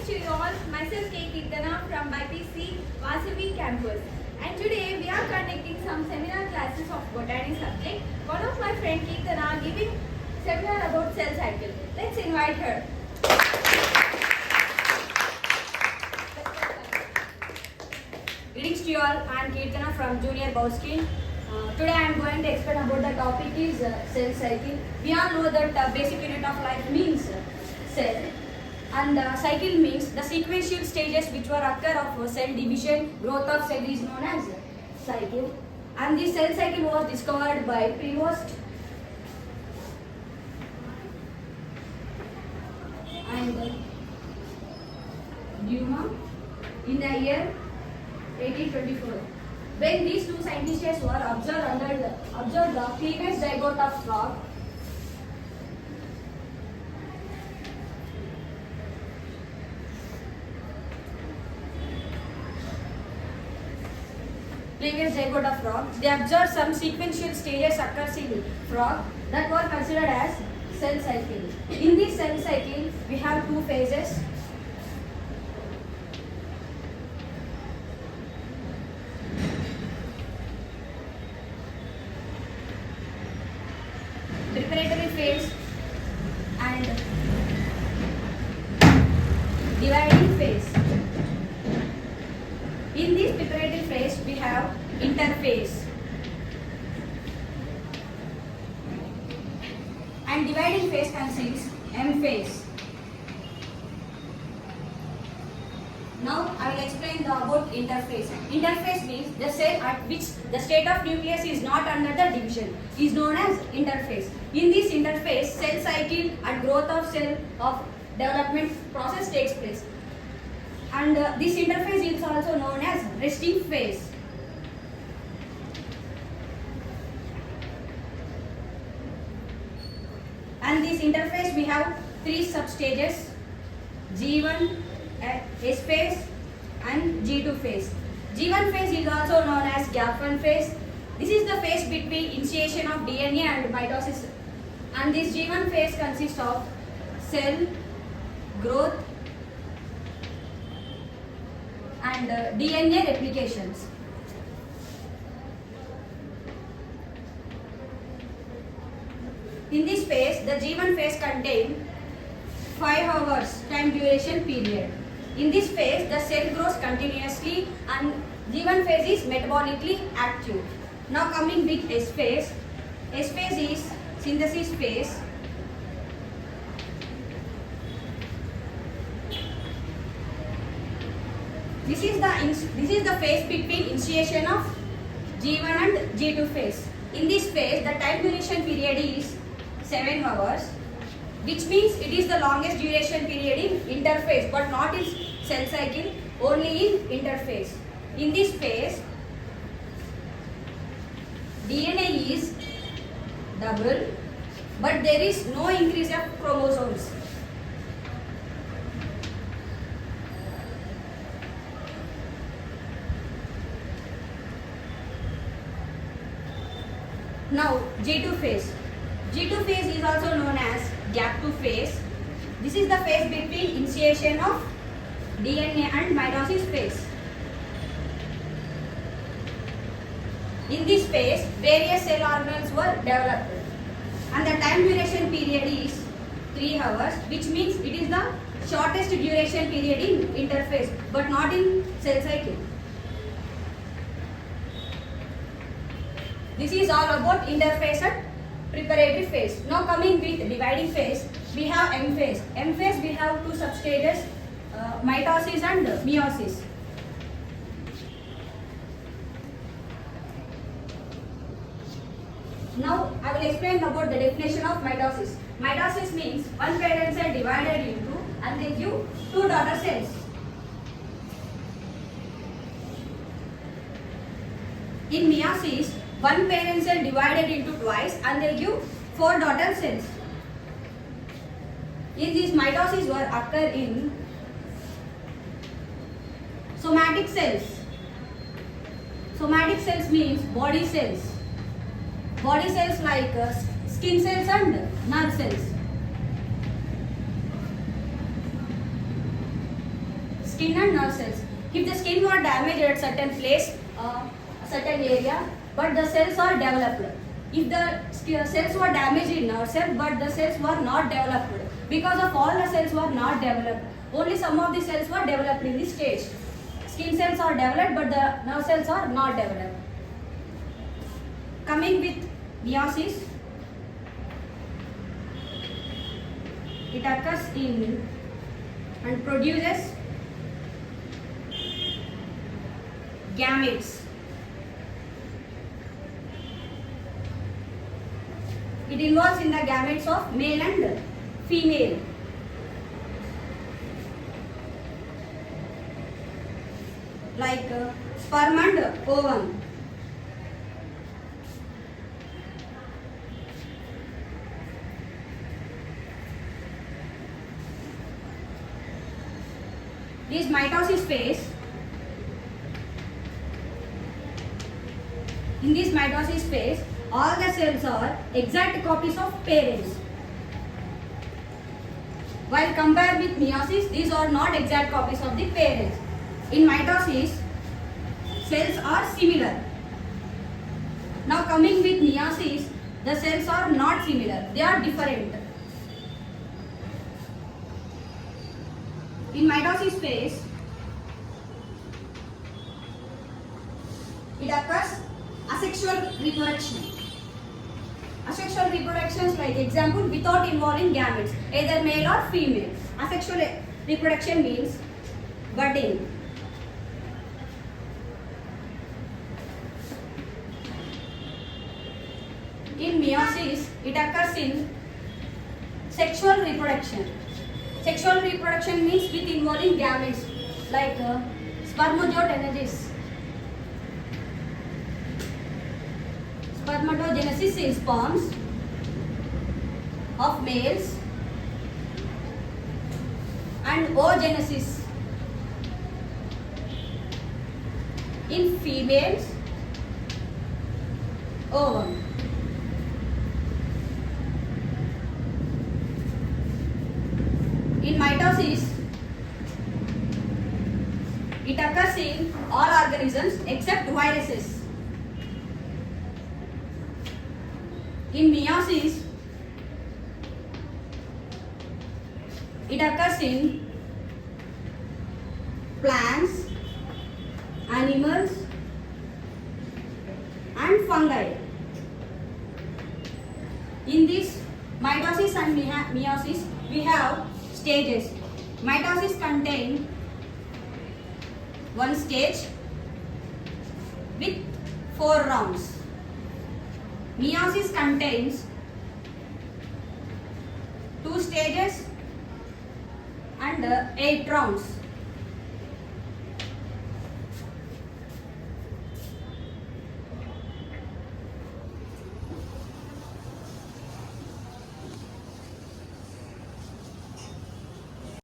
Greetings to you all. Myself K. Kirtana from BPC Vasavi campus. And today we are conducting some seminar classes of botany subject. One of my friend Kirtana giving seminar about cell cycle. Let's invite her. Greetings to you all. I am Kirtana from Junior Bowskin. Today I am going to explain about the topic is cell cycle. We all know that basic unit of life means cell, and cycle means the sequential stages which were occur of cell division, growth of cell is known as cycle. And this cell cycle was discovered by Prevost and Duma in the year 1824. When these two scientists were observed the cleavage zygote of frog, they observed some sequential stages occurs in frog that were considered as cell cycle. In this cell cycle, we have two phases. Preparatory phase and dividing phase. In this preparatory phase, we have interphase, and dividing phase consists M phase. Now I will explain about interphase. Interphase means the cell at which the state of nucleus is not under the division is known as interphase. In this interphase, cell cycle and growth of cell of development process takes place. And this interphase is also known as resting phase. And this interphase we have three substages: G1, S phase and G2 phase. G1 phase is also known as gap 1 phase. This is the phase between initiation of DNA and mitosis. And this G1 phase consists of cell growth and DNA replications. In this phase, the G1 phase contains 5 hours time duration period. In this phase, the cell grows continuously and G1 phase is metabolically active. Now coming with S phase. S phase is synthesis phase. This is the phase between initiation of G1 and G2 phase. In this phase, the time duration period is 7 hours, which means it is the longest duration period in interphase, but not in cell cycle, only in interphase. In this phase, DNA is double, but there is no increase of chromosomes. Now G2 phase. G2 phase is also known as gap 2 phase. This is the phase between initiation of DNA and mitosis phase. In this phase, various cell organelles were developed and the time duration period is 3 hours, which means it is the shortest duration period in interphase, but not in cell cycle. This is all about interphase and preparatory phase. Now coming with dividing phase, we have M phase. M phase we have two substages, mitosis and meiosis. Now I will explain about the definition of mitosis. Mitosis means one parent cell divided into and they give two daughter cells. In meiosis, one parent cell divided into twice and they give 4 daughter cells. In these mitosis were occur in somatic cells. Somatic cells means body cells. Body cells like skin cells and nerve cells. skin and nerve cells. If the skin were damaged at certain place, a certain area, but the cells are developed. If the cells were damaged in nerve cell, but the cells were not developed. Because of all the cells were not developed, only some of the cells were developed in this stage. Skin cells are developed, but the nerve cells are not developed. Coming with meiosis, it occurs in and produces gametes. It involves in the gametes of male and female. Like sperm and ovum. This mitosis phase. In this mitosis phase, all the cells are exact copies of parents. While compared with meiosis, these are not exact copies of the parents. In mitosis, cells are similar. Now coming with meiosis, the cells are not similar, they are different. In mitosis phase, it occurs asexual reproduction. Asexual reproductions, like example, without involving gametes, either male or female. Asexual reproduction means budding. In meiosis, it occurs in sexual reproduction. Sexual reproduction means with involving gametes, like spermatogenesis. Spermatogenesis in sperms of males and oogenesis in females ovum. In mitosis, it occurs in all organisms except viruses. In meiosis, it occurs in plants, animals and fungi. In this mitosis and meiosis, we have stages. Mitosis contains one stage with 4 rounds. Meiosis contains 2 stages and 8 rounds.